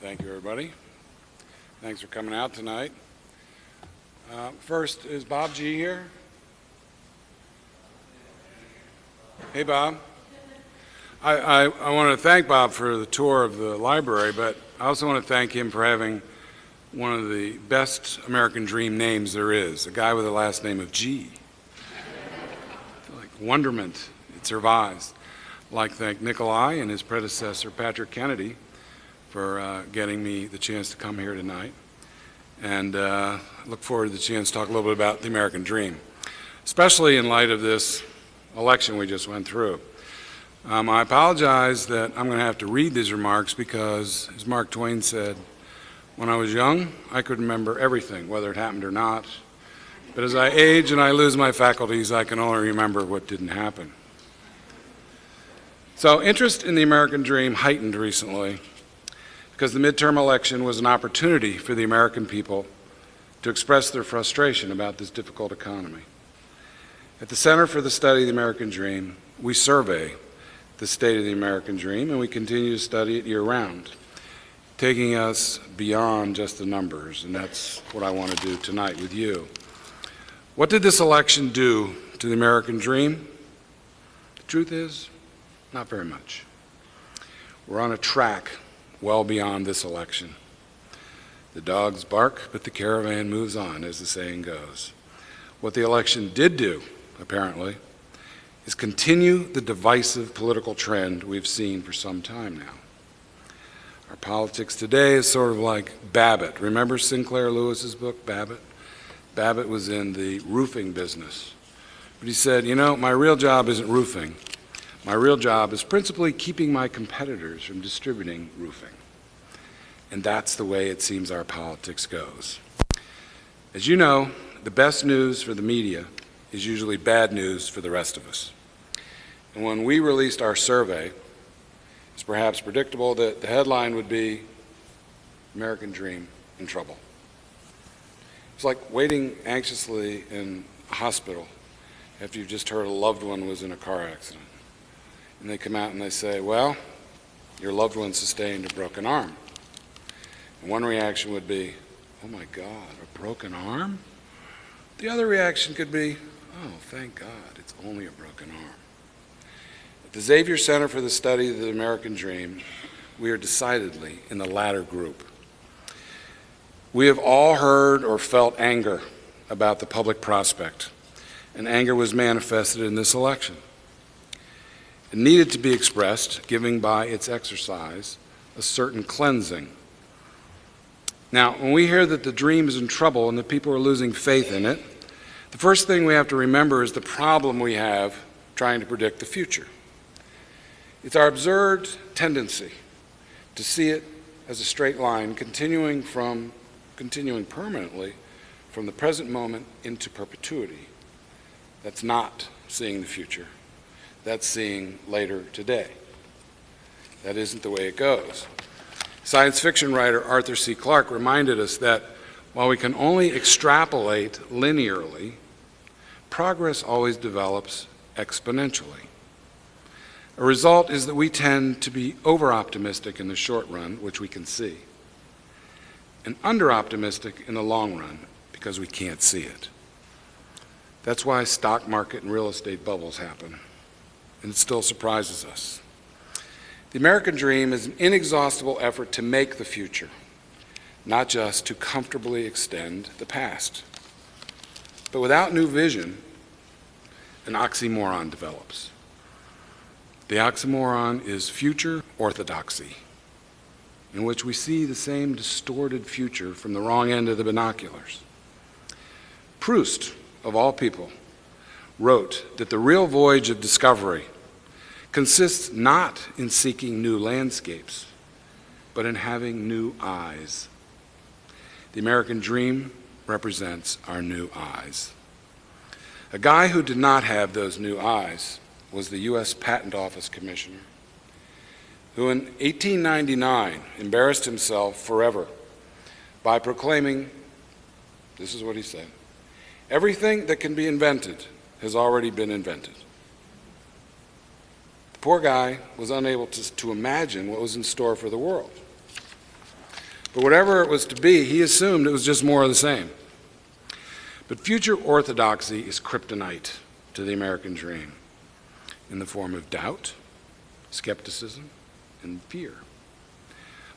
Thank you, everybody. Thanks for coming out tonight. First, is Bob G here? Hey, Bob. I want to thank Bob for the tour of the library, but I also want to thank him for having one of the best American dream names there is, a guy with the last name of G. Like wonderment, it survives. I'd like to thank Nikolai and his predecessor, Patrick Kennedy, for getting me the chance to come here tonight. And look forward to the chance to talk a little bit about the American dream, especially in light of this election we just went through. I apologize that I'm going to have to read these remarks because, as Mark Twain said, when I was young, I could remember everything, whether it happened or not. But as I age and I lose my faculties, I can only remember what didn't happen. So interest in the American dream heightened recently because the midterm election was an opportunity for the American people to express their frustration about this difficult economy. At the Center for the Study of the American Dream, we survey the state of the American dream, and we continue to study it year-round, taking us beyond just the numbers, and that's what I want to do tonight with you. What did this election do to the American dream? The truth is, not very much. We're on a track well beyond this election. The dogs bark, but the caravan moves on, as the saying goes. What the election did do, apparently, is continue the divisive political trend we've seen for some time now. Our politics today is sort of like Babbitt. Remember Sinclair Lewis's book, Babbitt? Babbitt was in the roofing business. But he said, you know, my real job isn't roofing. My real job is principally keeping my competitors from distributing roofing. And that's the way it seems our politics goes. As you know, the best news for the media is usually bad news for the rest of us. And when we released our survey, it's perhaps predictable that the headline would be American Dream in Trouble. It's like waiting anxiously in a hospital after you've just heard a loved one was in a car accident. And they come out and they say, well, your loved one sustained a broken arm. And one reaction would be, oh my God, a broken arm? The other reaction could be, oh, thank God, it's only a broken arm. At the Xavier Center for the Study of the American Dream, we are decidedly in the latter group. We have all heard or felt anger about the public prospect, and anger was manifested in this election. It needed to be expressed, giving by its exercise a certain cleansing. Now, when we hear that the dream is in trouble and that people are losing faith in it, the first thing we have to remember is the problem we have trying to predict the future. It's our absurd tendency to see it as a straight line continuing permanently from the present moment into perpetuity. That's not seeing the future. That's seeing later today. That isn't the way it goes. Science fiction writer Arthur C. Clarke reminded us that while we can only extrapolate linearly, progress always develops exponentially. A result is that we tend to be over-optimistic in the short run, which we can see, and under-optimistic in the long run because we can't see it. That's why stock market and real estate bubbles happen, and it still surprises us. The American dream is an inexhaustible effort to make the future, not just to comfortably extend the past. But without new vision, an oxymoron develops. The oxymoron is future orthodoxy, in which we see the same distorted future from the wrong end of the binoculars. Proust, of all people, wrote that the real voyage of discovery consists not in seeking new landscapes, but in having new eyes. The American dream represents our new eyes. A guy who did not have those new eyes was the U.S. Patent Office Commissioner, who in 1899 embarrassed himself forever by proclaiming, this is what he said, everything that can be invented has already been invented. The poor guy was unable to imagine what was in store for the world. But whatever it was to be, he assumed it was just more of the same. But future orthodoxy is kryptonite to the American dream in the form of doubt, skepticism, and fear.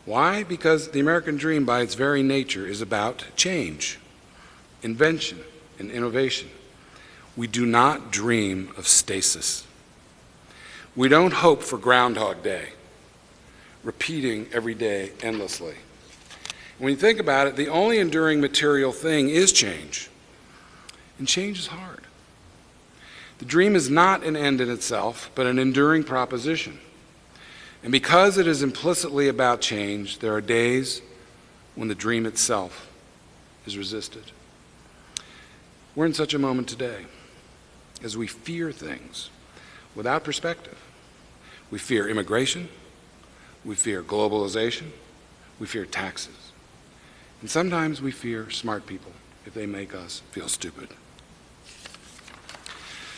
Why? Because the American dream, by its very nature, is about change, invention, and innovation. We do not dream of stasis. We don't hope for Groundhog Day, repeating every day endlessly. When you think about it, the only enduring material thing is change. And change is hard. The dream is not an end in itself, but an enduring proposition. And because it is implicitly about change, there are days when the dream itself is resisted. We're in such a moment today as we fear things without perspective. We fear immigration, we fear globalization, we fear taxes. And sometimes we fear smart people if they make us feel stupid.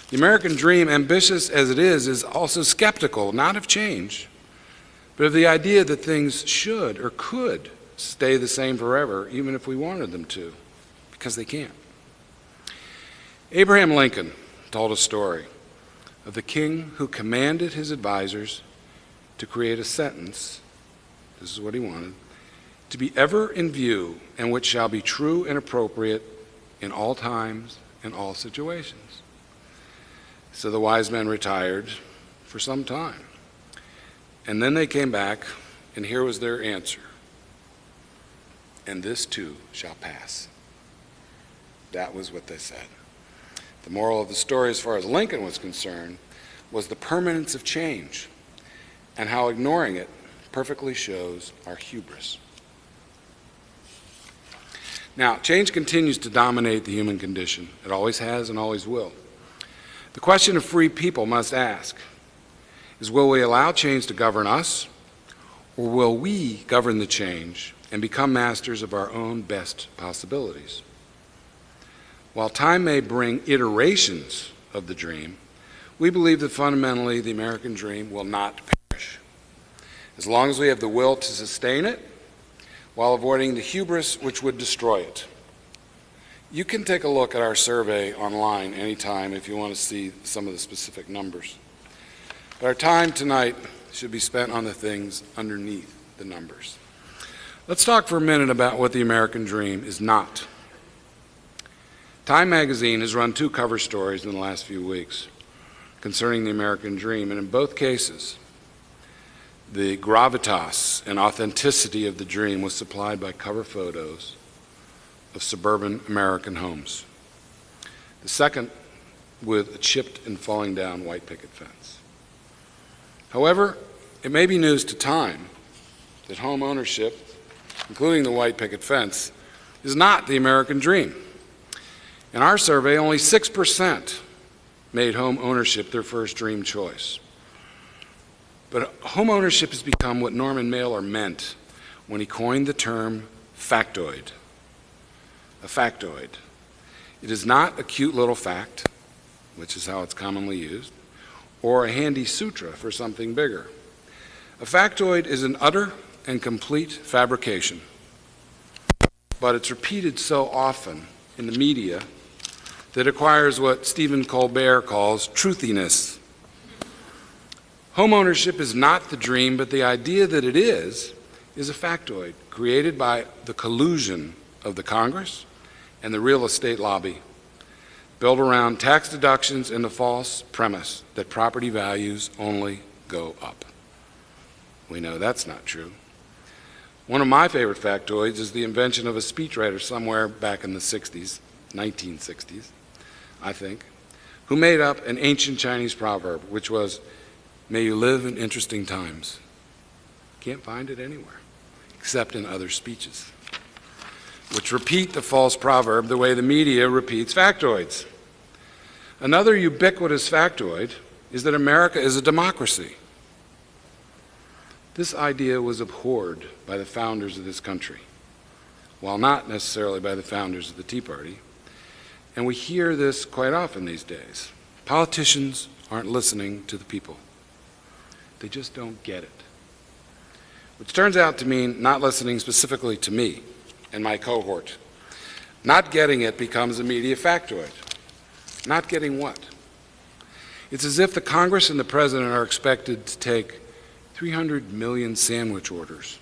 The American dream, ambitious as it is also skeptical, not of change, but of the idea that things should or could stay the same forever, even if we wanted them to, because they can't. Abraham Lincoln told a story of the king who commanded his advisors to create a sentence, this is what he wanted, to be ever in view, and which shall be true and appropriate in all times and all situations. So the wise men retired for some time. And then they came back, and here was their answer. And this too shall pass. That was what they said. The moral of the story, as far as Lincoln was concerned, was the permanence of change, and how ignoring it perfectly shows our hubris. Now, change continues to dominate the human condition. It always has and always will. The question a free people must ask is, will we allow change to govern us, or will we govern the change and become masters of our own best possibilities? While time may bring iterations of the dream, we believe that fundamentally the American dream will not perish, as long as we have the will to sustain it while avoiding the hubris which would destroy it. You can take a look at our survey online anytime if you want to see some of the specific numbers. But our time tonight should be spent on the things underneath the numbers. Let's talk for a minute about what the American dream is not. Time magazine has run 2 cover stories in the last few weeks concerning the American dream, and in both cases, the gravitas and authenticity of the dream was supplied by cover photos of suburban American homes. The second with a chipped and falling down white picket fence. However, it may be news to Time that home ownership, including the white picket fence, is not the American dream. In our survey, only 6% made home ownership their first dream choice. But home ownership has become what Norman Mailer meant when he coined the term factoid. A factoid. It is not a cute little fact, which is how it's commonly used, or a handy sutra for something bigger. A factoid is an utter and complete fabrication, but it's repeated so often in the media that acquires what Stephen Colbert calls truthiness. Home ownership is not the dream, but the idea that it is a factoid created by the collusion of the Congress and the real estate lobby, built around tax deductions and the false premise that property values only go up. We know that's not true. One of my favorite factoids is the invention of a speechwriter somewhere back in the 60s, 1960s, I think, who made up an ancient Chinese proverb, which was, "May you live in interesting times." Can't find it anywhere, except in other speeches, which repeat the false proverb the way the media repeats factoids. Another ubiquitous factoid is that America is a democracy. This idea was abhorred by the founders of this country, while not necessarily by the founders of the Tea Party. And we hear this quite often these days. Politicians aren't listening to the people. They just don't get it. which turns out to mean not listening specifically to me and my cohort. Not getting it becomes a media factoid. Not getting what? It's as if the Congress and the President are expected to take 300 million sandwich orders,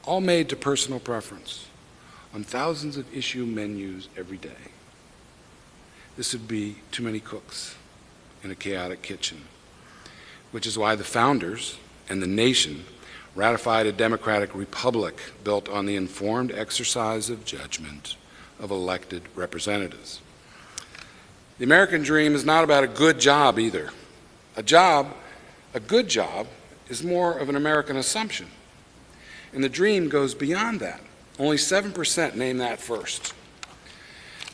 all made to personal preference, on thousands of issue menus every day. This would be too many cooks in a chaotic kitchen, which is why the founders and the nation ratified a democratic republic built on the informed exercise of judgment of elected representatives. The American dream is not about a good job either. A good job, is more of an American assumption. And the dream goes beyond that. Only 7% name that first.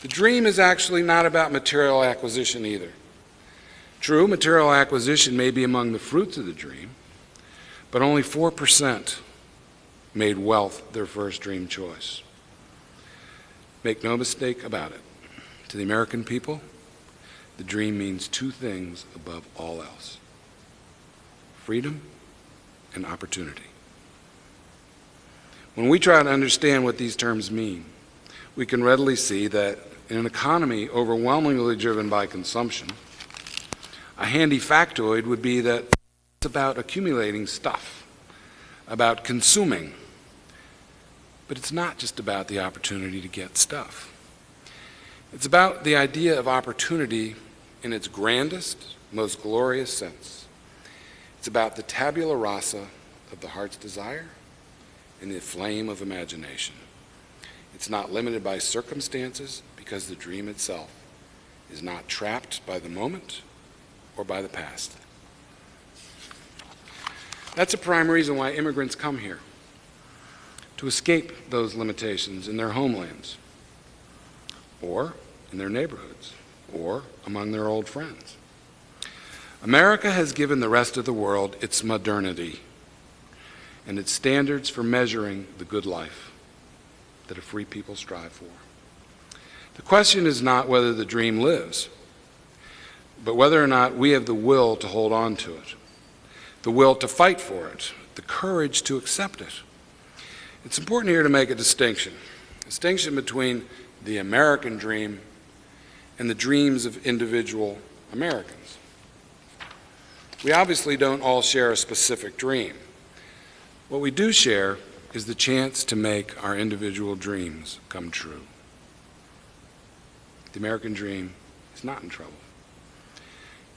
The dream is actually not about material acquisition either. True, material acquisition may be among the fruits of the dream, but only 4% made wealth their first dream choice. Make no mistake about it. To the American people, the dream means two things above all else: freedom and opportunity. When we try to understand what these terms mean, we can readily see that in an economy overwhelmingly driven by consumption, a handy factoid would be that it's about accumulating stuff, about consuming. But it's not just about the opportunity to get stuff. It's about the idea of opportunity in its grandest, most glorious sense. It's about the tabula rasa of the heart's desire and the flame of imagination. It's not limited by circumstances because the dream itself is not trapped by the moment or by the past. That's a prime reason why immigrants come here, to escape those limitations in their homelands, or in their neighborhoods, or among their old friends. America has given the rest of the world its modernity and its standards for measuring the good life that a free people strive for. The question is not whether the dream lives, but whether or not we have the will to hold on to it, the will to fight for it, the courage to accept it. It's important here to make a distinction between the American dream and the dreams of individual Americans. We obviously don't all share a specific dream. What we do share is the chance to make our individual dreams come true. The American dream is not in trouble.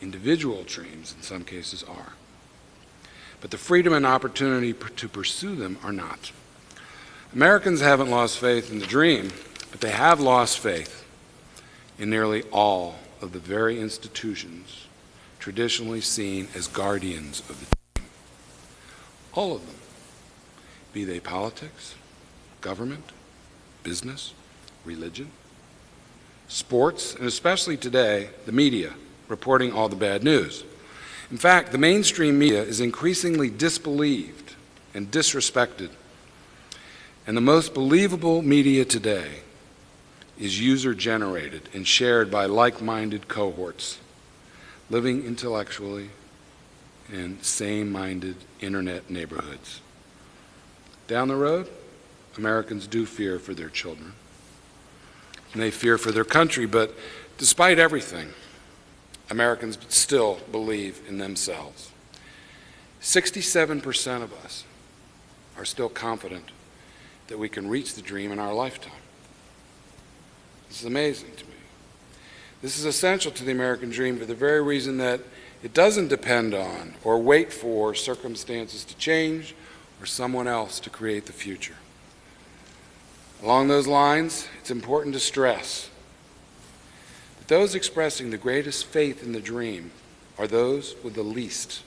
Individual dreams, in some cases, are. But the freedom and opportunity to pursue them are not. Americans haven't lost faith in the dream, but they have lost faith in nearly all of the very institutions traditionally seen as guardians of the dream. All of them, be they politics, government, business, religion, sports, and especially today, the media, reporting all the bad news. In fact, the mainstream media is increasingly disbelieved and disrespected. And the most believable media today is user-generated and shared by like-minded cohorts, living intellectually in same-minded internet neighborhoods. Down the road, Americans do fear for their children, and they fear for their country, but despite everything, Americans still believe in themselves. 67% of us are still confident that we can reach the dream in our lifetime. This is amazing to me. This is essential to the American dream for the very reason that it doesn't depend on or wait for circumstances to change or someone else to create the future. Along those lines, it's important to stress that those expressing the greatest faith in the dream are those with the least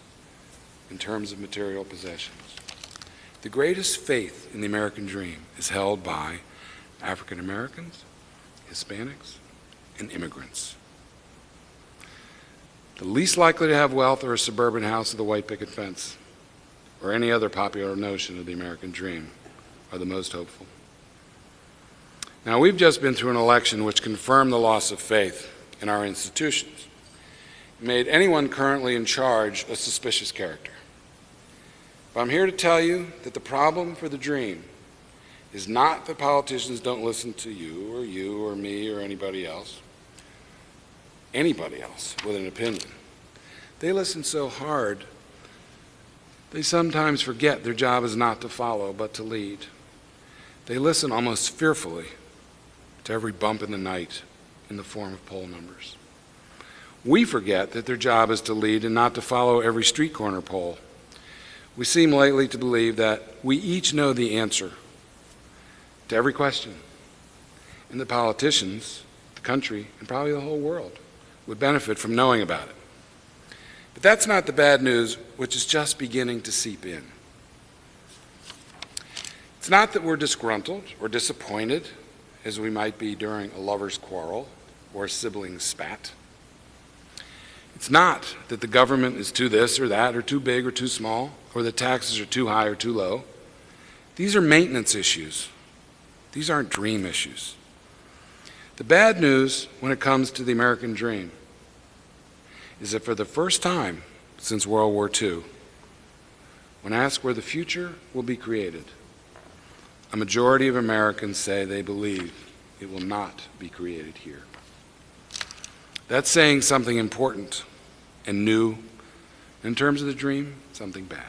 in terms of material possessions. The greatest faith in the American dream is held by African Americans, Hispanics, and immigrants. The least likely to have wealth are a suburban house with a white picket fence, or any other popular notion of the American dream, are the most hopeful. Now, we've just been through an election which confirmed the loss of faith in our institutions. It made anyone currently in charge a suspicious character. But I'm here to tell you that the problem for the dream is not that politicians don't listen to you or me or anybody else with an opinion. They listen so hard, they sometimes forget their job is not to follow, but to lead. They listen almost fearfully to every bump in the night in the form of poll numbers. We forget that their job is to lead and not to follow every street corner poll. We seem lately to believe that we each know the answer to every question, and the politicians, the country, and probably the whole world would benefit from knowing about it. But that's not the bad news, which is just beginning to seep in. It's not that we're disgruntled or disappointed, as we might be during a lover's quarrel or a sibling spat. It's not that the government is too this or that, or too big or too small, or the taxes are too high or too low. These are maintenance issues. These aren't dream issues. The bad news when it comes to the American dream is that for the first time since World War II, when asked where the future will be created, a majority of Americans say they believe it will not be created here. That's saying something important and new. In terms of the dream, something bad.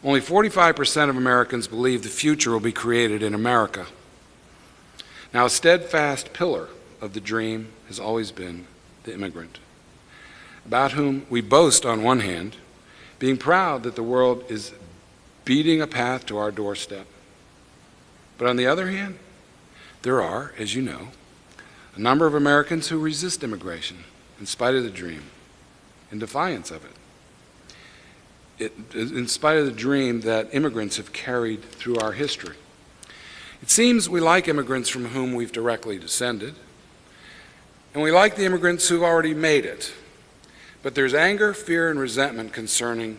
Only 45% of Americans believe the future will be created in America. Now, a steadfast pillar of the dream has always been the immigrant, about whom we boast on one hand, being proud that the world is beating a path to our doorstep. But on the other hand, there are, as you know, a number of Americans who resist immigration in spite of the dream, in defiance of it, in spite of the dream that immigrants have carried through our history. It seems we like immigrants from whom we've directly descended, and we like the immigrants who've already made it. But there's anger, fear, and resentment concerning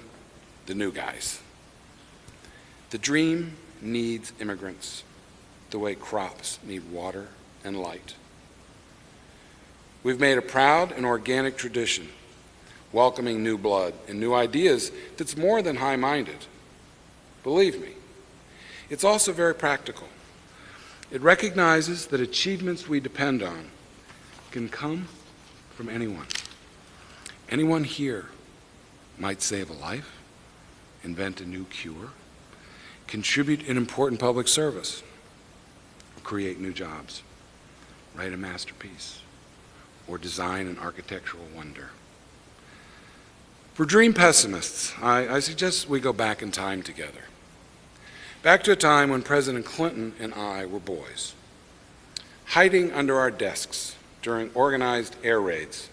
the new guys. The dream needs immigrants the way crops need water and light. We've made a proud and organic tradition, welcoming new blood and new ideas that's more than high-minded. Believe me, it's also very practical. It recognizes that achievements we depend on can come from anyone. Anyone here might save a life, invent a new cure, contribute an important public service, or create new jobs, write a masterpiece, or design an architectural wonder. For dream pessimists, I suggest we go back in time together. Back to a time when President Clinton and I were boys, hiding under our desks during organized air raids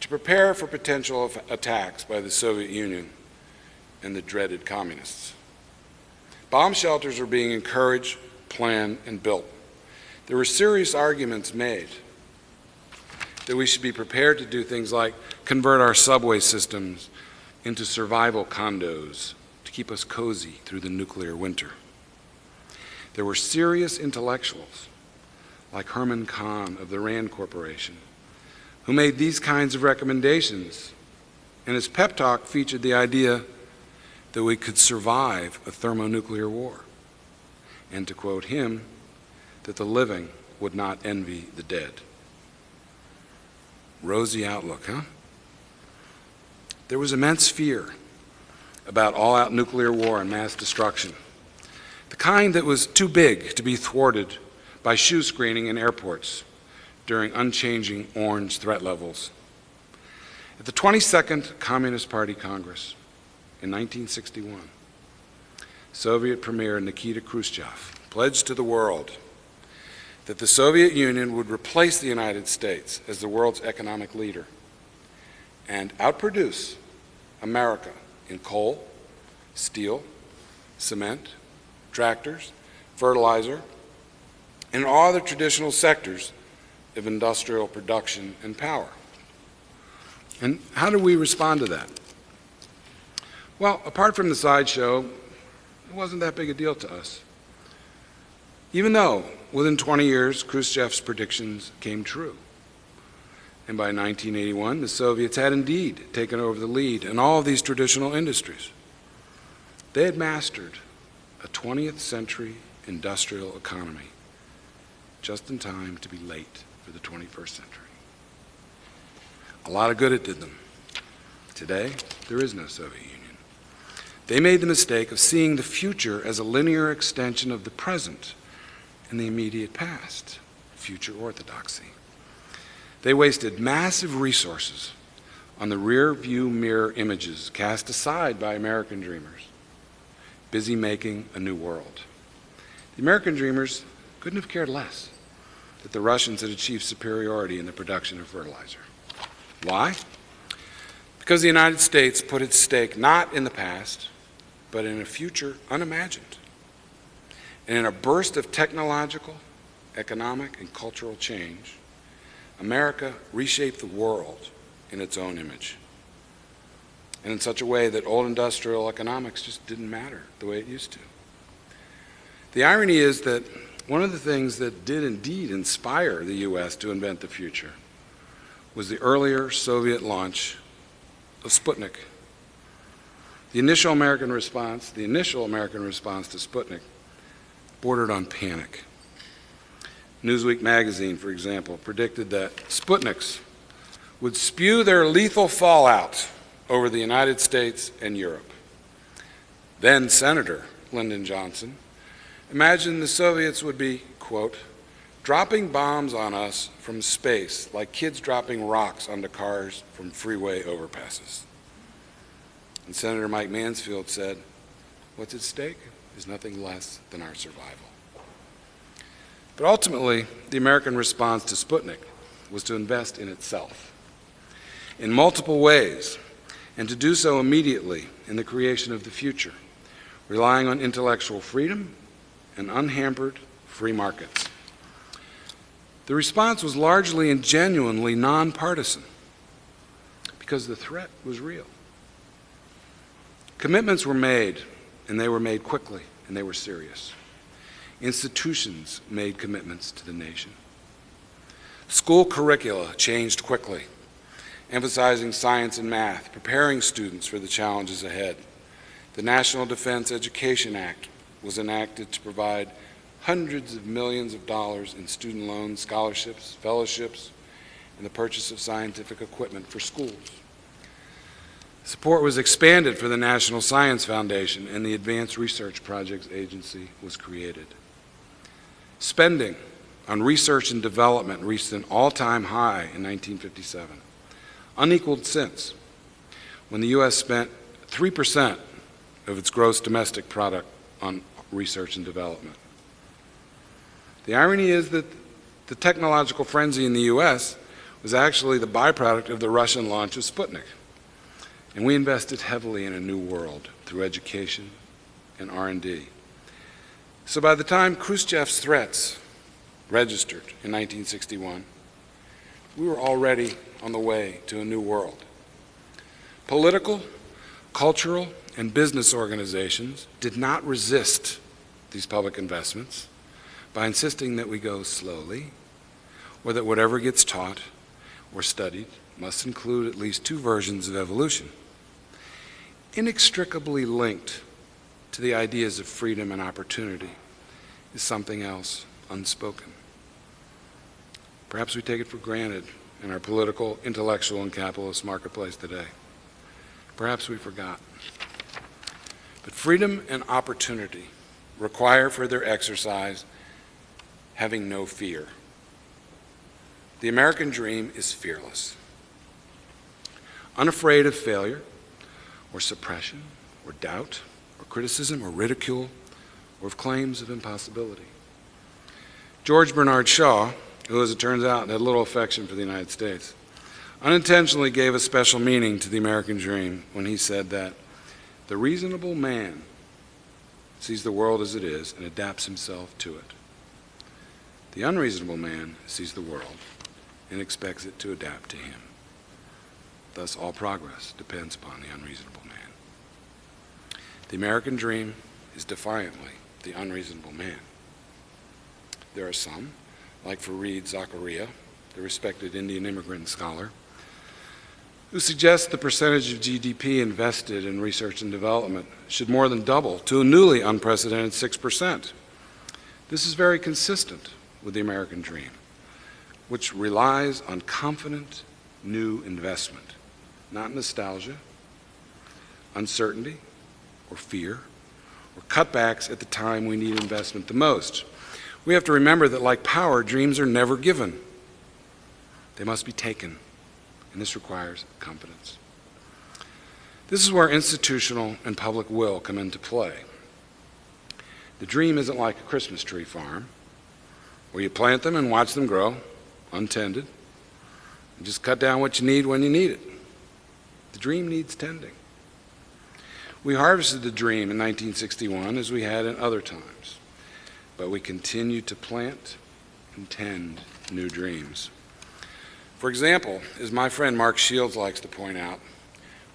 to prepare for potential attacks by the Soviet Union and the dreaded communists. Bomb shelters were being encouraged, planned, and built. There were serious arguments made that we should be prepared to do things like convert our subway systems into survival condos to keep us cozy through the nuclear winter. There were serious intellectuals like Herman Kahn of the Rand Corporation who made these kinds of recommendations, and his pep talk featured the idea that we could survive a thermonuclear war, and to quote him, that the living would not envy the dead. Rosy outlook, huh? There was immense fear about all-out nuclear war and mass destruction, the kind that was too big to be thwarted by shoe screening in airports during unchanging orange threat levels. At the 22nd Communist Party Congress in 1961, Soviet Premier Nikita Khrushchev pledged to the world that the Soviet Union would replace the United States as the world's economic leader and outproduce America in coal, steel, cement, tractors, fertilizer, and all other traditional sectors of industrial production and power. And how do we respond to that? Well, apart from the sideshow, it wasn't that big a deal to us. Even though, within 20 years, Khrushchev's predictions came true. And by 1981, the Soviets had indeed taken over the lead in all of these traditional industries. They had mastered a 20th century industrial economy just in time to be late for the 21st century. A lot of good it did them. Today, there is no Soviet Union. They made the mistake of seeing the future as a linear extension of the present and the immediate past, future orthodoxy. They wasted massive resources on the rear view mirror images cast aside by American dreamers, busy making a new world. The American dreamers couldn't have cared less that the Russians had achieved superiority in the production of fertilizer. Why? Because the United States put its stake not in the past, but in a future unimagined. And in a burst of technological, economic, and cultural change, America reshaped the world in its own image, and in such a way that old industrial economics just didn't matter the way it used to. The irony is that one of the things that did indeed inspire the U.S. to invent the future was the earlier Soviet launch of Sputnik. The initial American response to Sputnik bordered on panic. Newsweek magazine, for example, predicted that Sputniks would spew their lethal fallout over the United States and Europe. Then Senator Lyndon Johnson imagined the Soviets would be, quote, dropping bombs on us from space like kids dropping rocks onto cars from freeway overpasses. And Senator Mike Mansfield said, what's at stake is nothing less than our survival. But ultimately, the American response to Sputnik was to invest in itself in multiple ways, and to do so immediately in the creation of the future, relying on intellectual freedom and unhampered free markets. The response was largely and genuinely nonpartisan because the threat was real. Commitments were made, and they were made quickly, and they were serious. Institutions made commitments to the nation. School curricula changed quickly, emphasizing science and math, preparing students for the challenges ahead. The National Defense Education Act was enacted to provide hundreds of millions of dollars in student loans, scholarships, fellowships, and the purchase of scientific equipment for schools. Support was expanded for the National Science Foundation, and the Advanced Research Projects Agency was created. Spending on research and development reached an all-time high in 1957, unequaled since, when the U.S. spent 3% of its gross domestic product on research and development. The irony is that the technological frenzy in the U.S. was actually the byproduct of the Russian launch of Sputnik. And we invested heavily in a new world through education and R&D. So by the time Khrushchev's threats registered in 1961, we were already on the way to a new world. Political, cultural, and business organizations did not resist these public investments by insisting that we go slowly, or that whatever gets taught or studied must include at least two versions of evolution. Inextricably linked to the ideas of freedom and opportunity is something else unspoken. Perhaps we take it for granted in our political, intellectual, and capitalist marketplace today. Perhaps we forgot. But freedom and opportunity require for their exercise having no fear. The American dream is fearless, unafraid of failure, or suppression, or doubt, or criticism, or ridicule, or of claims of impossibility. George Bernard Shaw, who, as it turns out, had little affection for the United States, unintentionally gave a special meaning to the American dream when he said that the reasonable man sees the world as it is and adapts himself to it. The unreasonable man sees the world and expects it to adapt to him. Thus, all progress depends upon the unreasonable man. The American dream is defiantly the unreasonable man. There are some, like Fareed Zakaria, the respected Indian immigrant scholar, who suggests the percentage of GDP invested in research and development should more than double to a newly unprecedented 6%. This is very consistent with the American dream, which relies on confident new investment, not nostalgia, uncertainty, or fear, or cutbacks at the time we need investment the most. We have to remember that, like power, dreams are never given. They must be taken, and this requires confidence. This is where institutional and public will come into play. The dream isn't like a Christmas tree farm, where you plant them and watch them grow, untended, and just cut down what you need when you need it. The dream needs tending. We harvested the dream in 1961 as we had in other times, but we continue to plant and tend new dreams. For example, as my friend Mark Shields likes to point out,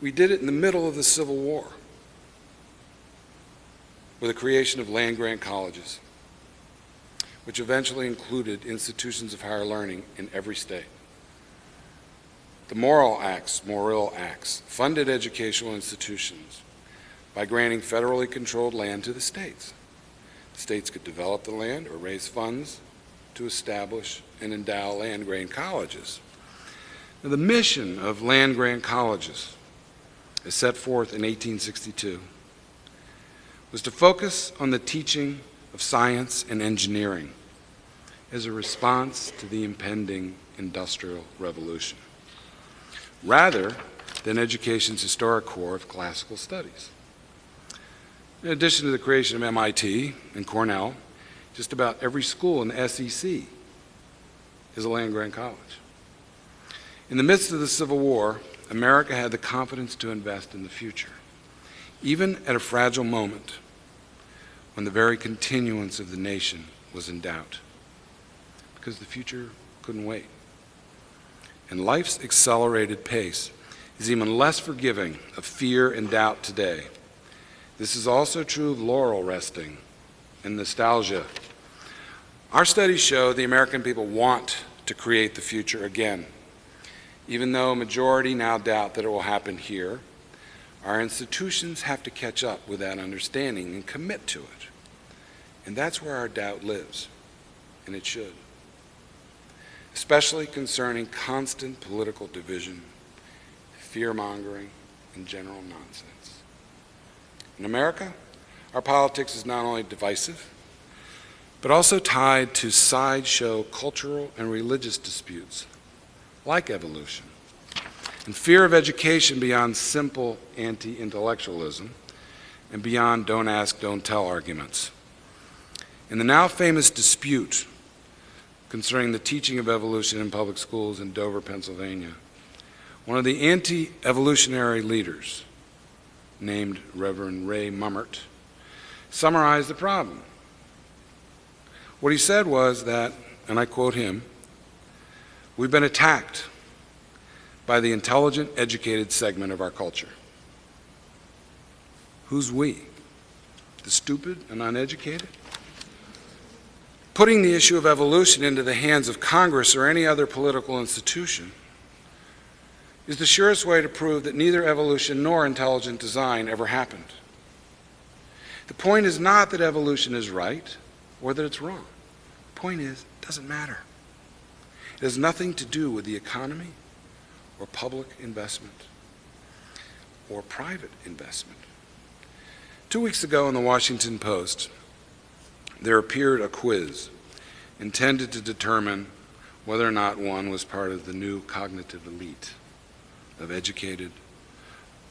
we did it in the middle of the Civil War with the creation of land-grant colleges, which eventually included institutions of higher learning in every state. The Morrill Acts funded educational institutions by granting federally controlled land to the states. The states could develop the land or raise funds to establish and endow land-grant colleges. Now, the mission of land-grant colleges, as set forth in 1862, was to focus on the teaching of science and engineering as a response to the impending Industrial Revolution, rather than education's historic core of classical studies. In addition to the creation of MIT and Cornell, just about every school in the SEC is a land-grant college. In the midst of the Civil War, America had the confidence to invest in the future, even at a fragile moment when the very continuance of the nation was in doubt, because the future couldn't wait. And life's accelerated pace is even less forgiving of fear and doubt today. This is also true of laurel resting and nostalgia. Our studies show the American people want to create the future again. Even though a majority now doubt that it will happen here, our institutions have to catch up with that understanding and commit to it. And that's where our doubt lives, and it should. Especially concerning constant political division, fear-mongering, and general nonsense. In America, our politics is not only divisive, but also tied to sideshow cultural and religious disputes, like evolution, and fear of education beyond simple anti-intellectualism, and beyond don't ask, don't tell arguments. In the now famous dispute concerning the teaching of evolution in public schools in Dover, Pennsylvania, one of the anti-evolutionary leaders, named Reverend Ray Mummert, summarized the problem. What he said was that, and I quote him, "We've been attacked by the intelligent, educated segment of our culture." Who's we? The stupid and uneducated? Putting the issue of evolution into the hands of Congress or any other political institution is the surest way to prove that neither evolution nor intelligent design ever happened. The point is not that evolution is right or that it's wrong. The point is, it doesn't matter. It has nothing to do with the economy or public investment or private investment. 2 weeks ago in the Washington Post, there appeared a quiz intended to determine whether or not one was part of the new cognitive elite of educated,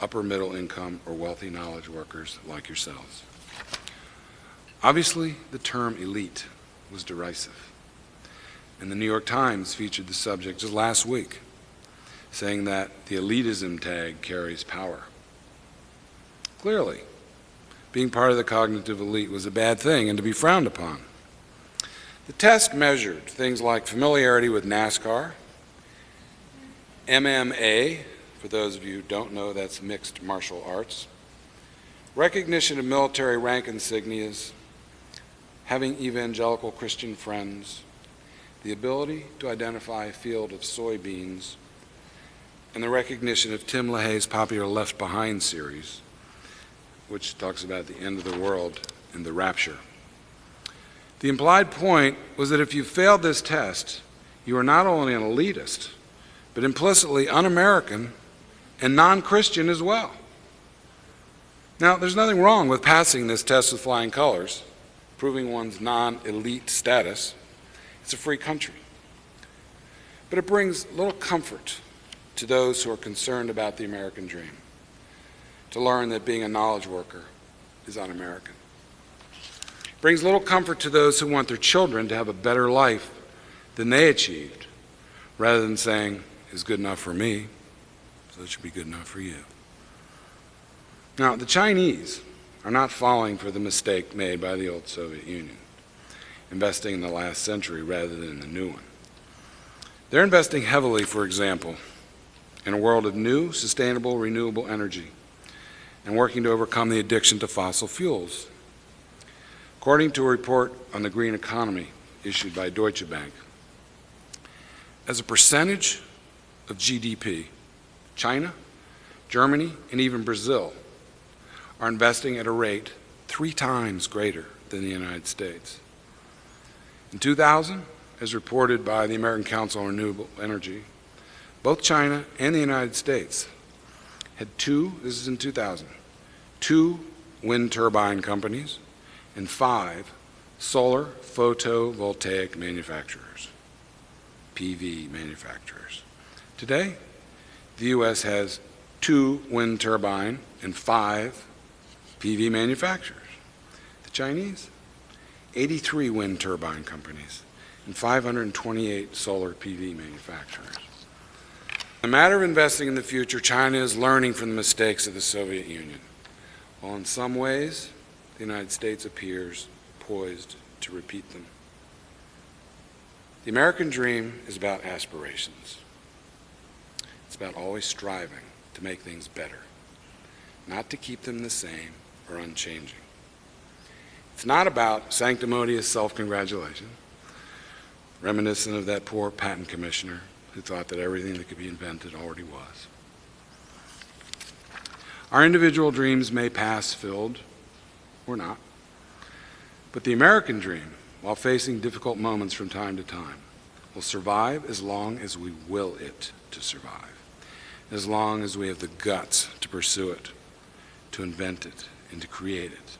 upper middle income, or wealthy knowledge workers like yourselves. Obviously, the term elite was derisive, and the New York Times featured the subject just last week, saying that the elitism tag carries power. Clearly, being part of the cognitive elite was a bad thing and to be frowned upon. The test measured things like familiarity with NASCAR, MMA, for those of you who don't know, that's mixed martial arts, recognition of military rank insignias, having evangelical Christian friends, the ability to identify a field of soybeans, and the recognition of Tim LaHaye's popular Left Behind series, which talks about the end of the world and the rapture. The implied point was that if you failed this test, you are not only an elitist, but implicitly un-American and non-Christian as well. Now, there's nothing wrong with passing this test with flying colors, proving one's non-elite status. It's a free country. But it brings little comfort to those who are concerned about the American dream, to learn that being a knowledge worker is un-American. It brings little comfort to those who want their children to have a better life than they achieved, rather than saying, it's good enough for me, so it should be good enough for you. Now, the Chinese are not falling for the mistake made by the old Soviet Union, investing in the last century rather than the new one. They're investing heavily, for example, in a world of new, sustainable, renewable energy, and working to overcome the addiction to fossil fuels. According to a report on the green economy issued by Deutsche Bank, as a percentage of GDP, China, Germany, and even Brazil are investing at a rate 3 times greater than the United States. In 2000, as reported by the American Council on Renewable Energy, both China and the United States had this is in 2000, 2 wind turbine companies and 5 solar photovoltaic manufacturers, PV manufacturers. Today, the U.S. has 2 wind turbine and 5 PV manufacturers. The Chinese, 83 wind turbine companies and 528 solar PV manufacturers. In the matter of investing in the future, China is learning from the mistakes of the Soviet Union, while in some ways, the United States appears poised to repeat them. The American dream is about aspirations. It's about always striving to make things better, not to keep them the same or unchanging. It's not about sanctimonious self-congratulation, reminiscent of that poor patent commissioner who thought that everything that could be invented already was. Our individual dreams may pass filled or not, but the American dream, while facing difficult moments from time to time, will survive as long as we will it to survive, as long as we have the guts to pursue it, to invent it, and to create it,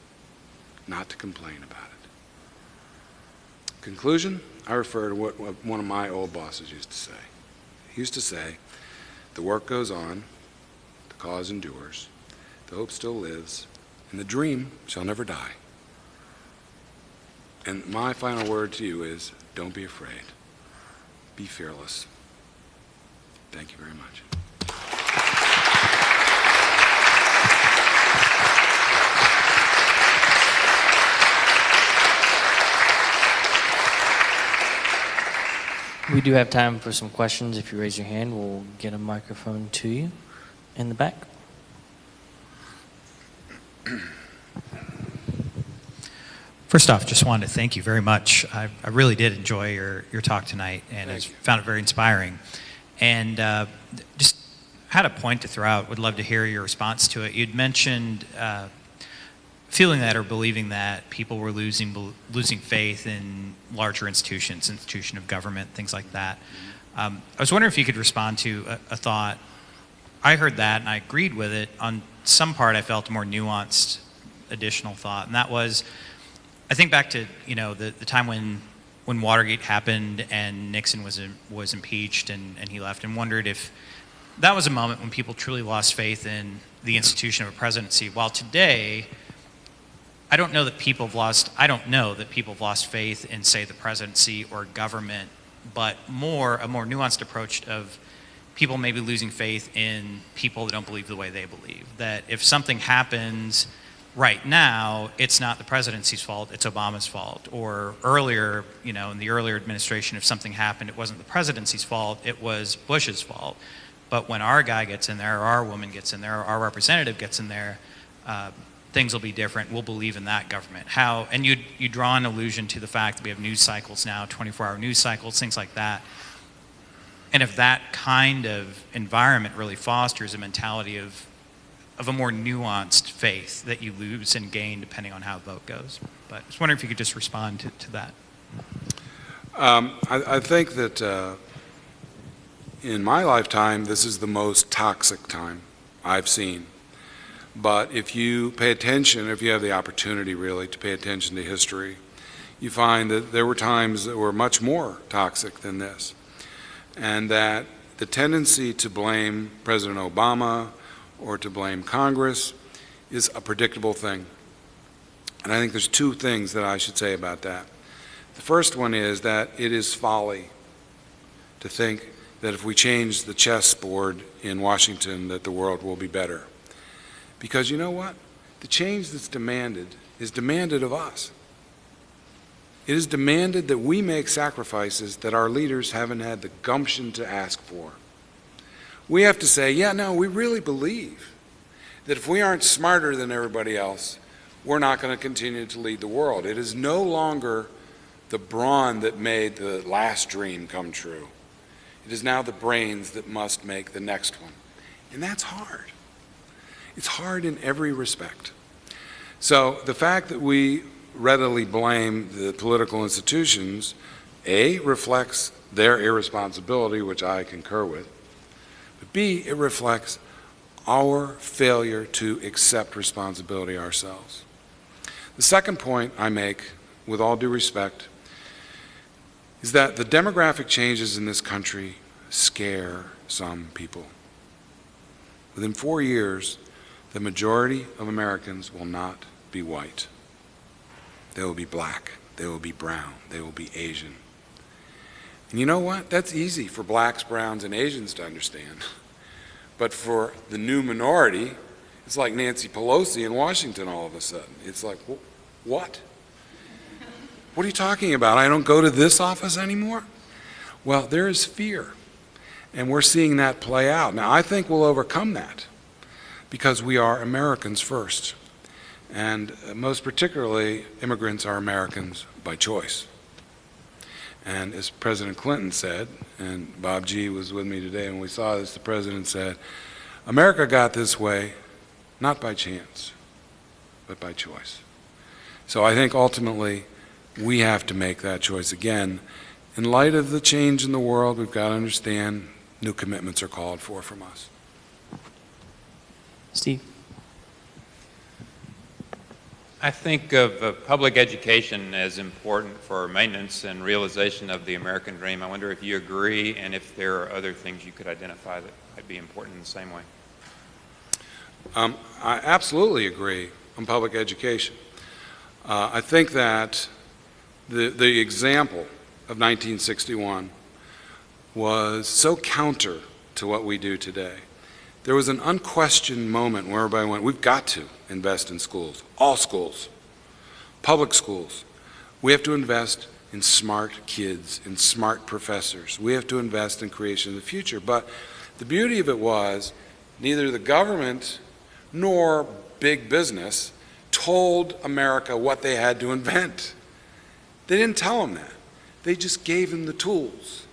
not to complain about it. In conclusion, I refer to what one of my old bosses used to say. He used to say, the work goes on, the cause endures, the hope still lives, and the dream shall never die. And my final word to you is, don't be afraid. Be fearless. Thank you very much. We do have time for some questions. If you raise your hand, we'll get a microphone to you in the back. First off, just wanted to thank you very much. I really did enjoy your talk tonight, and I found it very inspiring. And just had a point to throw out. Would love to hear your response to it. You'd mentioned feeling that or believing that people were losing faith in larger institutions, institution of government, things like that. I was wondering if you could respond to a thought. I heard that and I agreed with it. On some part, I felt a more nuanced additional thought, and that was, I think back to the time when Watergate happened and Nixon was impeached and he left, and wondered if that was a moment when people truly lost faith in the institution of a presidency. While today, I don't know that people have lost faith in, say, the presidency or government, but a more nuanced approach of people maybe losing faith in people that don't believe the way they believe. That if something happens right now, it's not the presidency's fault, it's Obama's fault. Or earlier, in the earlier administration, if something happened, it wasn't the presidency's fault, it was Bush's fault. But when our guy gets in there, or our woman gets in there, or our representative gets in there, things will be different. We'll believe in that government. And you draw an allusion to the fact that we have news cycles now, 24-hour news cycles, things like that. and if that kind of environment really fosters a mentality of a more nuanced faith that you lose and gain depending on how the vote goes. But I was wondering if you could just respond to that. I think that in my lifetime, this is the most toxic time I've seen. But if you pay attention, if you have the opportunity really to pay attention to history, you find that there were times that were much more toxic than this. And that the tendency to blame President Obama or to blame Congress is a predictable thing. And I think there's two things that I should say about that. The first one is that it is folly to think that if we change the chessboard in Washington that the world will be better. Because you know what? The change that's demanded is demanded of us. It is demanded that we make sacrifices that our leaders haven't had the gumption to ask for. We have to say, yeah, no, we really believe that if we aren't smarter than everybody else, we're not going to continue to lead the world. It is no longer the brawn that made the last dream come true. It is now the brains that must make the next one. And that's hard. It's hard in every respect. So the fact that we readily blame the political institutions, A, reflects their irresponsibility, which I concur with, but B, it reflects our failure to accept responsibility ourselves. The second point I make, with all due respect, is that the demographic changes in this country scare some people. Within 4 years, the majority of Americans will not be white. They will be black, they will be brown, they will be Asian. And you know what? That's easy for blacks, browns, and Asians to understand. But for the new minority, it's like Nancy Pelosi in Washington all of a sudden. It's like, what? What are you talking about? I don't go to this office anymore? Well, there is fear, and we're seeing that play out. Now, I think we'll overcome that because we are Americans first. And most particularly, immigrants are Americans by choice. And as President Clinton said, and Bob G. was with me today when we saw this, the president said, America got this way not by chance, but by choice. So I think ultimately we have to make that choice again. In light of the change in the world, we've got to understand new commitments are called for from us. Steve? I think of public education as important for maintenance and realization of the American dream. I wonder if you agree and if there are other things you could identify that might be important in the same way. I absolutely agree on public education. I think that the example of 1961 was so counter to what we do today. There was an unquestioned moment where everybody went, we've got to invest in schools, all schools, public schools. We have to invest in smart kids, in smart professors. We have to invest in creation of the future. But the beauty of it was neither the government nor big business told America what they had to invent. They didn't tell them that. They just gave them the tools.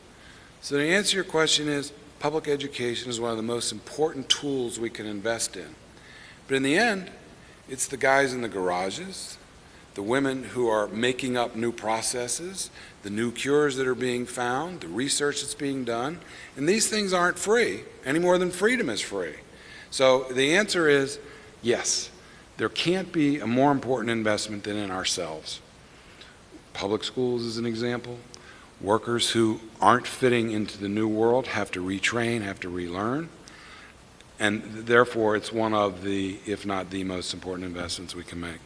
So the answer to your question is, public education is one of the most important tools we can invest in. But in the end, it's the guys in the garages, the women who are making up new processes, the new cures that are being found, the research that's being done. And these things aren't free, any more than freedom is free. So the answer is yes, there can't be a more important investment than in ourselves. Public schools is an example. Workers who aren't fitting into the new world have to retrain, have to relearn, and therefore it's one of the, if not the most important investments we can make.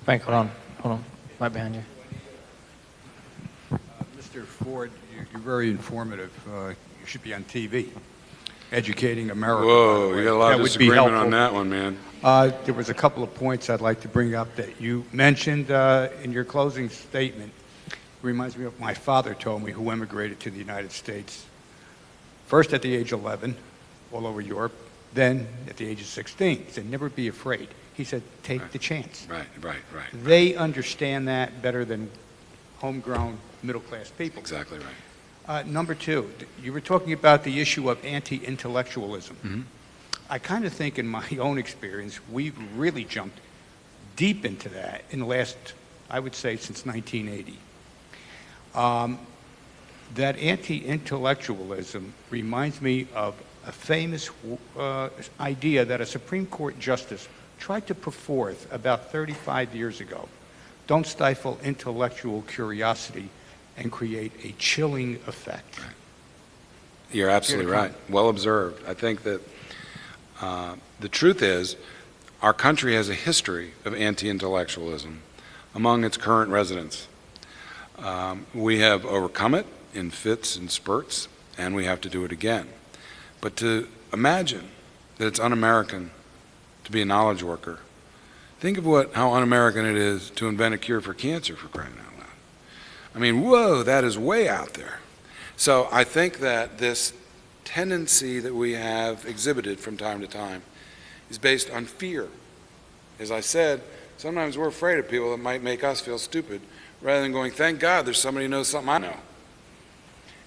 Frank, hold on, right behind you. Mr. Ford, you're very informative. You should be on TV, educating America. Whoa, you got a lot of disagreement on helpful. that one, man. There was a couple of points I'd like to bring up that you mentioned in your closing statement. It reminds me of what my father told me, who immigrated to the United States, first at the age of 11, all over Europe, then at the age of 16. He said, never be afraid. He said, take the chance. Right. They understand that better than homegrown middle-class people. Exactly right. Number two, you were talking about the issue of anti-intellectualism. I kind of think in my own experience, we've really jumped deep into that in the last, I would say, since 1980. That anti-intellectualism reminds me of a famous idea that a Supreme Court justice tried to put forth about 35 years ago. Don't stifle intellectual curiosity and create a chilling effect. You're absolutely right. Well observed. I think that the truth is our country has a history of anti-intellectualism among its current residents. We have overcome it in fits and spurts, and we have to do it again. But to imagine that it's un-American to be a knowledge worker, think of how un-American it is to invent a cure for cancer, for crying out loud. I mean, whoa, that is way out there. So I think that this tendency that we have exhibited from time to time is based on fear. As I said, sometimes we're afraid of people that might make us feel stupid, rather than going, thank God there's somebody who knows something I know.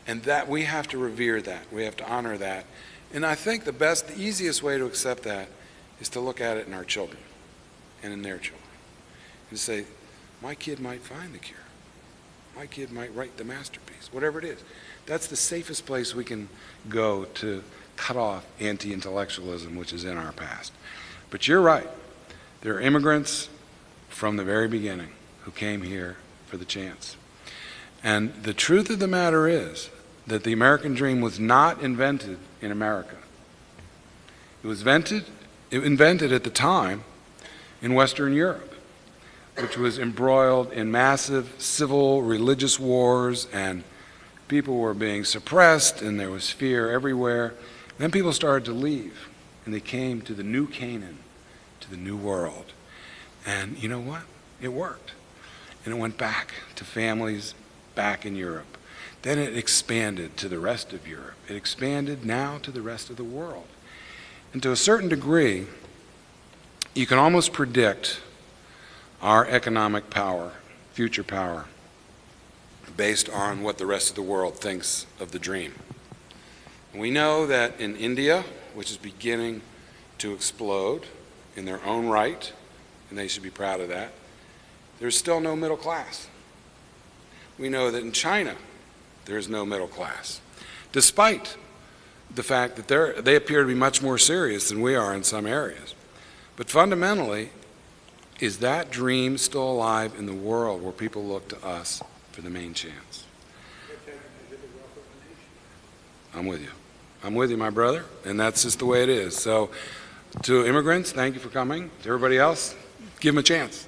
And that we have to revere that. We have to honor that. And I think the easiest way to accept that is to look at it in our children and in their children. And say, my kid might find the cure. My kid might write the masterpiece, whatever it is. That's the safest place we can go to cut off anti-intellectualism, which is in our past. But you're right. There are immigrants from the very beginning who came here for the chance. And the truth of the matter is that the American dream was not invented in America. It was invented at the time in Western Europe, which was embroiled in massive civil, religious wars, and people were being suppressed, and there was fear everywhere. Then people started to leave, and they came to the new Canaan, to the new world. And you know what? It worked. And it went back to families back in Europe. Then it expanded to the rest of Europe. It expanded now to the rest of the world. And to a certain degree, you can almost predict our economic power, future power, based on what the rest of the world thinks of the dream. And we know that in India, which is beginning to explode in their own right, and they should be proud of that, there's still no middle class. We know that in China, there is no middle class, despite the fact that they appear to be much more serious than we are in some areas. But fundamentally, is that dream still alive in the world where people look to us for the main chance? I'm with you. I'm with you, my brother, and that's just the way it is. So to immigrants, thank you for coming. To everybody else, give them a chance.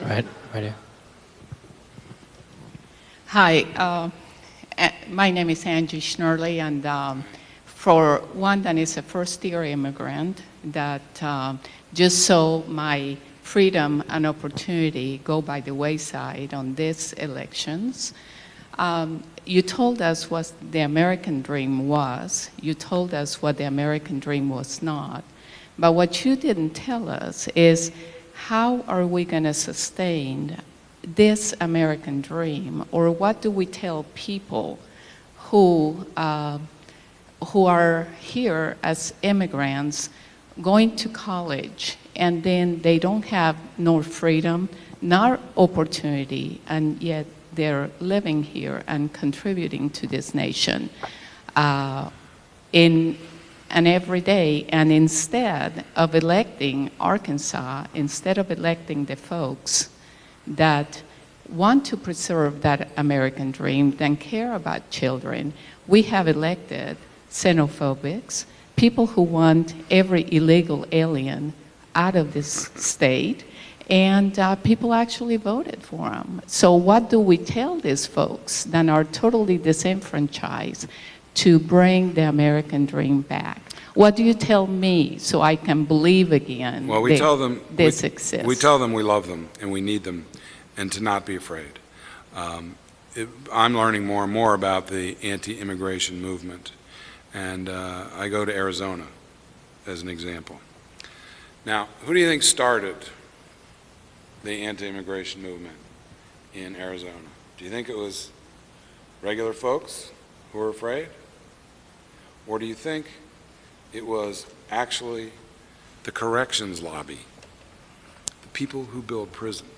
Right here. Hi, my name is Angie Schnurley, and for one that is a first-year immigrant, that just saw my freedom and opportunity go by the wayside on these elections. You told us what the American dream was. You told us what the American dream was not. But what you didn't tell us is how are we going to sustain this American dream, or what do we tell people who are here as immigrants going to college and then they don't have nor freedom nor opportunity, and yet they're living here and contributing to this nation in an every day, and instead of electing Arkansas, instead of electing the folks that want to preserve that American dream, then care about children, we have elected xenophobics, people who want every illegal alien out of this state, and people actually voted for them. So what do we tell these folks that are totally disenfranchised to bring the American dream back? What do you tell me so I can believe again this exists? We tell them we love them and we need them, and to not be afraid. I'm learning more and more about the anti-immigration movement, and I go to Arizona as an example. Now, who do you think started the anti-immigration movement in Arizona? Do you think it was regular folks who were afraid? Or do you think it was actually the corrections lobby, the people who build prisons,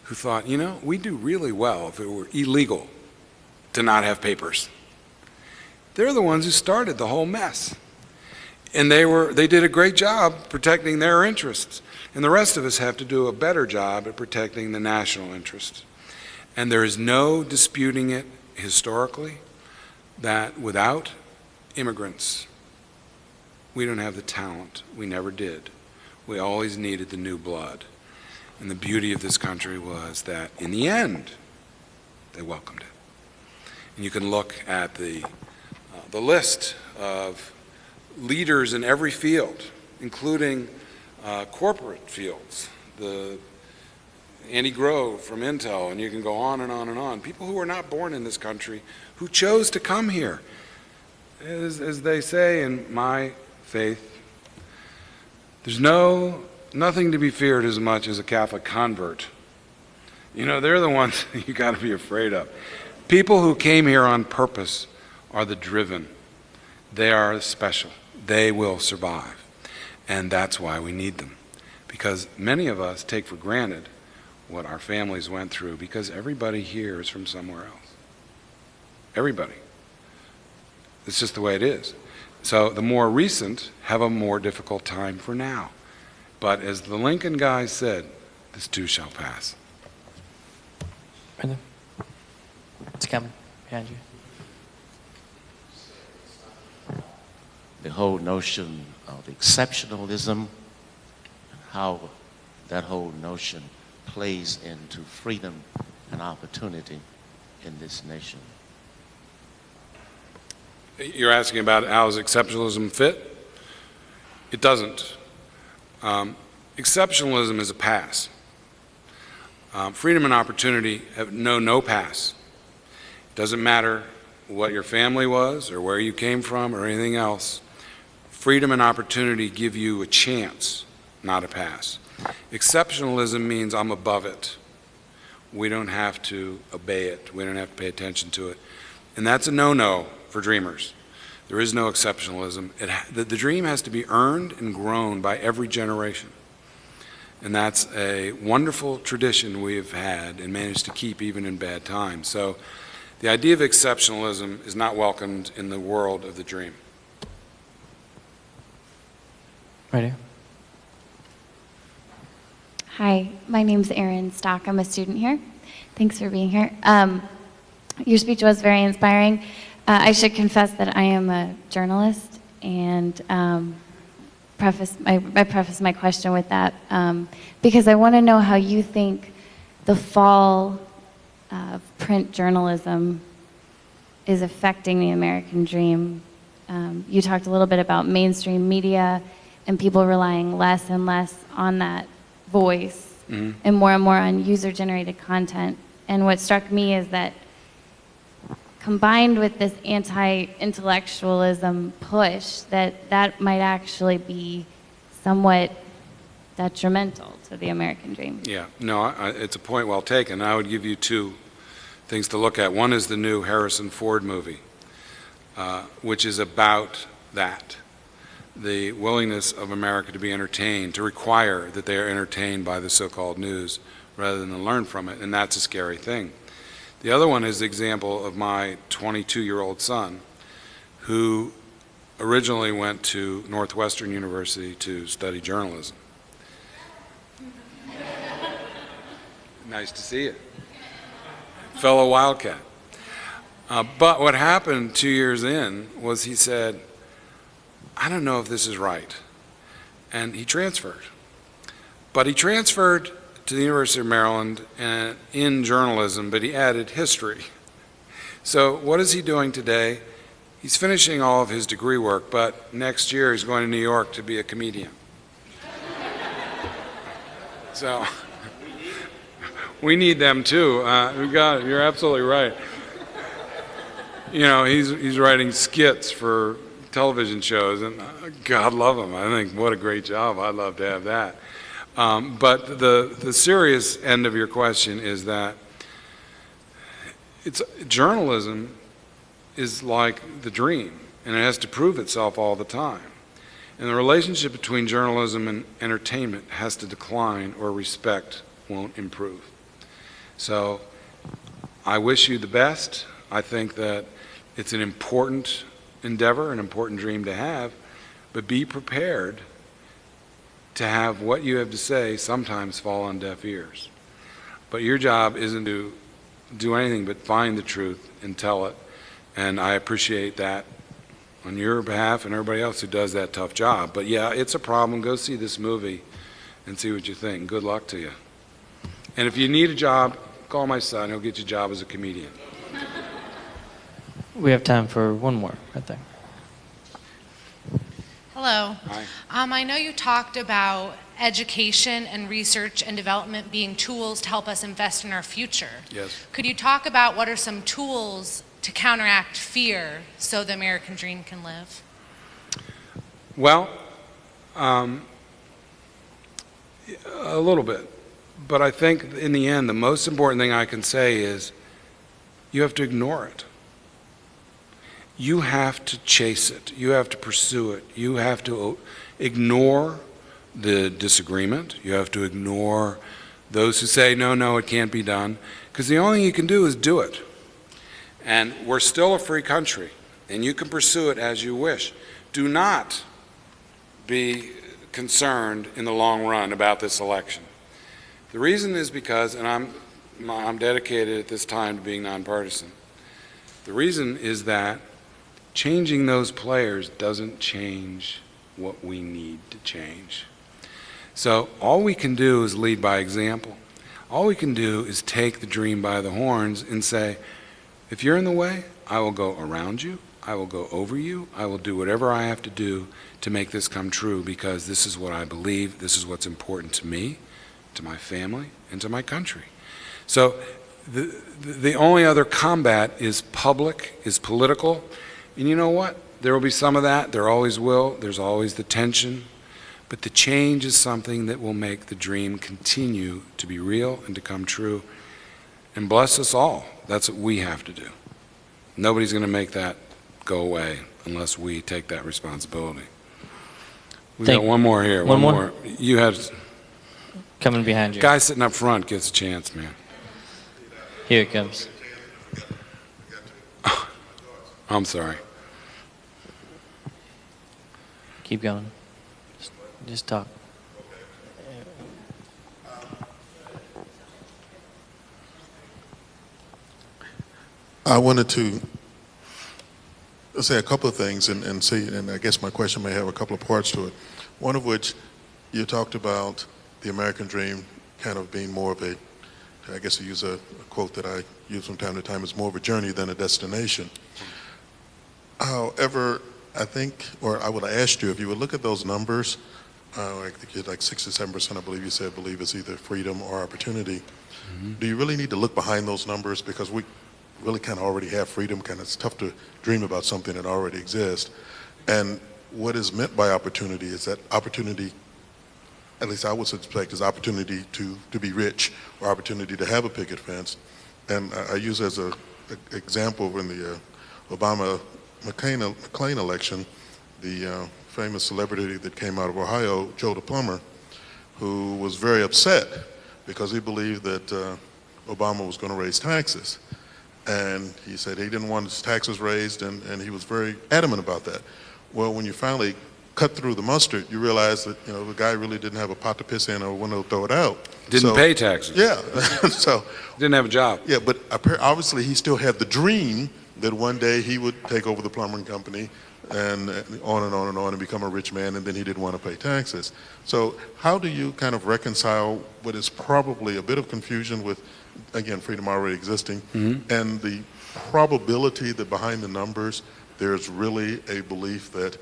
who thought, you know, we do really well if it were illegal to not have papers? They're the ones who started the whole mess. And they did a great job protecting their interests. And the rest of us have to do a better job at protecting the national interest. And there is no disputing it historically that without immigrants, we don't have the talent. We never did. We always needed the new blood. And the beauty of this country was that in the end, they welcomed it. And you can look at the list of leaders in every field, including corporate fields, the Andy Grove from Intel, and you can go on and on and on. People who were not born in this country, who chose to come here. As they say in my faith, there's nothing to be feared as much as a Catholic convert. You know, they're the ones you got to be afraid of. People who came here on purpose are the driven. They are special. They will survive. And that's why we need them. Because many of us take for granted what our families went through, because everybody here is from somewhere else. Everybody. It's just the way it is. So the more recent have a more difficult time for now. But as the Lincoln guy said, this too shall pass. Right there. It's coming behind you. The whole notion of exceptionalism and how that whole notion plays into freedom and opportunity in this nation. You're asking about how does exceptionalism fit? It doesn't. Exceptionalism is a pass. Freedom and opportunity have no pass. It doesn't matter what your family was or where you came from or anything else. Freedom and opportunity give you a chance, not a pass. Exceptionalism means I'm above it. We don't have to obey it. We don't have to pay attention to it. And that's a no-no for dreamers. There is no exceptionalism. The dream has to be earned and grown by every generation. And that's a wonderful tradition we've had and managed to keep even in bad times. So the idea of exceptionalism is not welcomed in the world of the dream. Right here. Hi, my name's Erin Stock. I'm a student here. Thanks for being here. Your speech was very inspiring. I should confess that I am a journalist, and I preface my question with that because I want to know how you think the fall of print journalism is affecting the American dream. You talked a little bit about mainstream media and people relying less and less on that voice and more on user-generated content. And what struck me is that combined with this anti-intellectualism push, that might actually be somewhat detrimental to the American dream. Yeah, no, it's a point well taken. I would give you two things to look at. One is the new Harrison Ford movie, which is about that. The willingness of America to be entertained, to require that they are entertained by the so-called news rather than to learn from it, and that's a scary thing. The other one is the example of my 22-year-old son, who originally went to Northwestern University to study journalism. Nice to see you. Fellow Wildcat. But what happened 2 years in was he said, I don't know if this is right. And he transferred. But he transferred to the University of Maryland in journalism, but he added history. So what is he doing today? He's finishing all of his degree work, but next year he's going to New York to be a comedian. So we need them too. We got it. You're absolutely right. You know, he's writing skits for television shows, and God love him. I think what a great job. I'd love to have that. But the serious end of your question is that journalism is like the dream, and it has to prove itself all the time. And the relationship between journalism and entertainment has to decline, or respect won't improve. So I wish you the best. I think that it's an important endeavor, an important dream to have, but be prepared to have what you have to say sometimes fall on deaf ears. But your job isn't to do anything but find the truth and tell it, and I appreciate that on your behalf and everybody else who does that tough job. But yeah, it's a problem. Go see this movie and see what you think. Good luck to you. And if you need a job, call my son. He'll get you a job as a comedian. We have time for one more, right there. Hello. Hi. I know you talked about education and research and development being tools to help us invest in our future. Yes. Could you talk about what are some tools to counteract fear so the American dream can live? Well, a little bit. But I think in the end, the most important thing I can say is you have to ignore it. You have to chase it. You have to pursue it. You have to ignore the disagreement. You have to ignore those who say, no, no, it can't be done. Because the only thing you can do is do it. And we're still a free country, and you can pursue it as you wish. Do not be concerned in the long run about this election. The reason is because, and I'm dedicated at this time to being nonpartisan, the reason is that changing those players doesn't change what we need to change. So all we can do is lead by example. All we can do is take the dream by the horns and say, if you're in the way, I will go around you, I will go over you, I will do whatever I have to do to make this come true, because this is what I believe, this is what's important to me, to my family, and to my country. So the only other combat is public, is political, and you know what? There will be some of that, there always will, there's always the tension, but the change is something that will make the dream continue to be real and to come true. And bless us all. That's what we have to do. Nobody's going to make that go away unless we take that responsibility. We've got one more here. One more? You had Coming behind you. guy sitting up front gets a chance, man. Here it comes. I'm sorry. Keep going. Just talk. I wanted to say a couple of things and see, and I guess my question may have a couple of parts to it. One of which, you talked about the American dream kind of being more of a, I guess to use a quote that I use from time to time, it's more of a journey than a destination. However, I think, or I would have asked you, if you would look at those numbers, I think you had like 67%, I believe you said, believe it's either freedom or opportunity. Mm-hmm. Do you really need to look behind those numbers? Because we really kind of already have freedom. Kind of, it's tough to dream about something that already exists. And what is meant by opportunity is that opportunity, at least I would suspect, is opportunity to be rich or opportunity to have a picket fence. And I use as an example in the Obama-McCain election, the famous celebrity that came out of Ohio, Joe the plumber, who was very upset because he believed that Obama was going to raise taxes. And he said he didn't want his taxes raised, and he was very adamant about that. Well, when you finally cut through the mustard, you realize that, you know, the guy really didn't have a pot to piss in or a window to throw it out. Didn't pay taxes. Yeah. So didn't have a job. Yeah, but obviously he still had the dream that one day he would take over the plumbing company and on and on and on and become a rich man, and then he didn't want to pay taxes. So how do you kind of reconcile what is probably a bit of confusion with, again, freedom already existing, mm-hmm. and the probability that behind the numbers there's really a belief that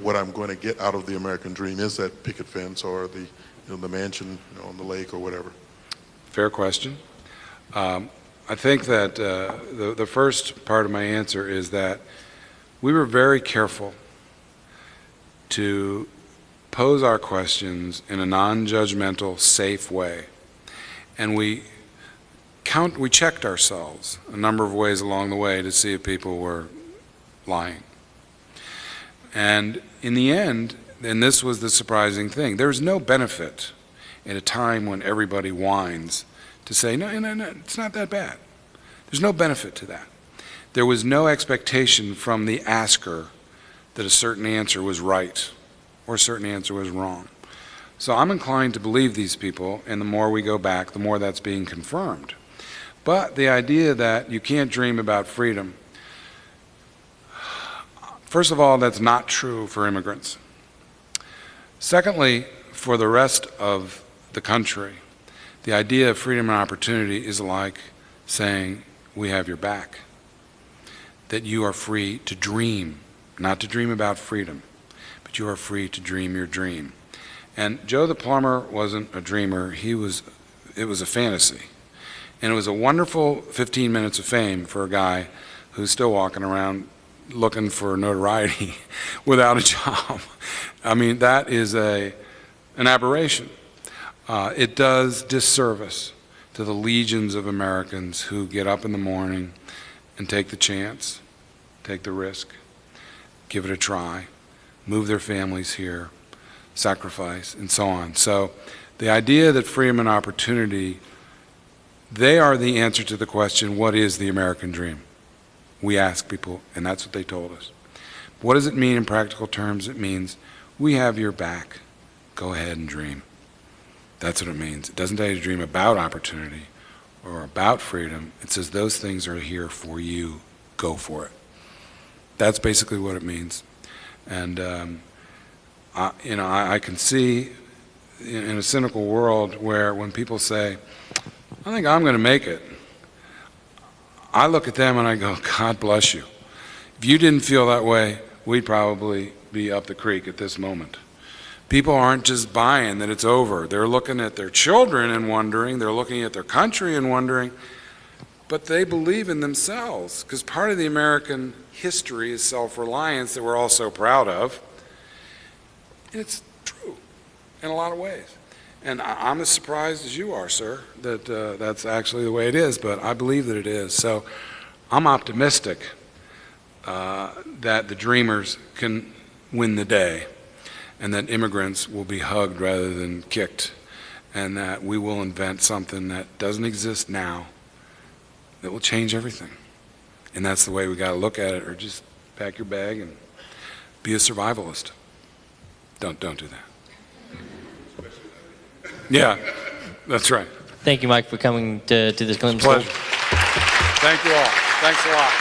what I'm going to get out of the American dream is that picket fence or the, you know, the mansion, you know, on the lake or whatever? Fair question. I think that the first part of my answer is that we were very careful to pose our questions in a non-judgmental, safe way. And we checked ourselves a number of ways along the way to see if people were lying. And in the end, and this was the surprising thing, there's no benefit at a time when everybody whines to say, no, it's not that bad. There's no benefit to that. There was no expectation from the asker that a certain answer was right or a certain answer was wrong. So I'm inclined to believe these people, and the more we go back, the more that's being confirmed. But the idea that you can't dream about freedom, first of all, that's not true for immigrants. Secondly, for the rest of the country, the idea of freedom and opportunity is like saying, we have your back. That you are free to dream, not to dream about freedom, but you are free to dream your dream. And Joe the plumber wasn't a dreamer, it was a fantasy. And it was a wonderful 15 minutes of fame for a guy who's still walking around looking for notoriety without a job. I mean, that is an aberration. It does disservice to the legions of Americans who get up in the morning and take the chance, take the risk, give it a try, move their families here, sacrifice, and so on. So the idea that freedom and opportunity, they are the answer to the question, what is the American dream? We ask people, and that's what they told us. What does it mean in practical terms? It means we have your back. Go ahead and dream. That's what it means. It doesn't tell you to dream about opportunity or about freedom. It says those things are here for you. Go for it. That's basically what it means. And I can see in a cynical world where when people say, I think I'm going to make it, I look at them and I go, God bless you. If you didn't feel that way, we'd probably be up the creek at this moment. People aren't just buying that it's over. They're looking at their children and wondering. They're looking at their country and wondering. But they believe in themselves, because part of the American history is self-reliance that we're all so proud of. And it's true in a lot of ways. And I'm as surprised as you are, sir, that that's actually the way it is, but I believe that it is. So I'm optimistic that the dreamers can win the day, and that immigrants will be hugged rather than kicked, and that we will invent something that doesn't exist now that will change everything. And that's the way we got to look at it, or just pack your bag and be a survivalist. Don't do that. Yeah, that's right. Thank you, Mike, for coming to this glimpse. Pleasure. Thank you all. Thanks a lot.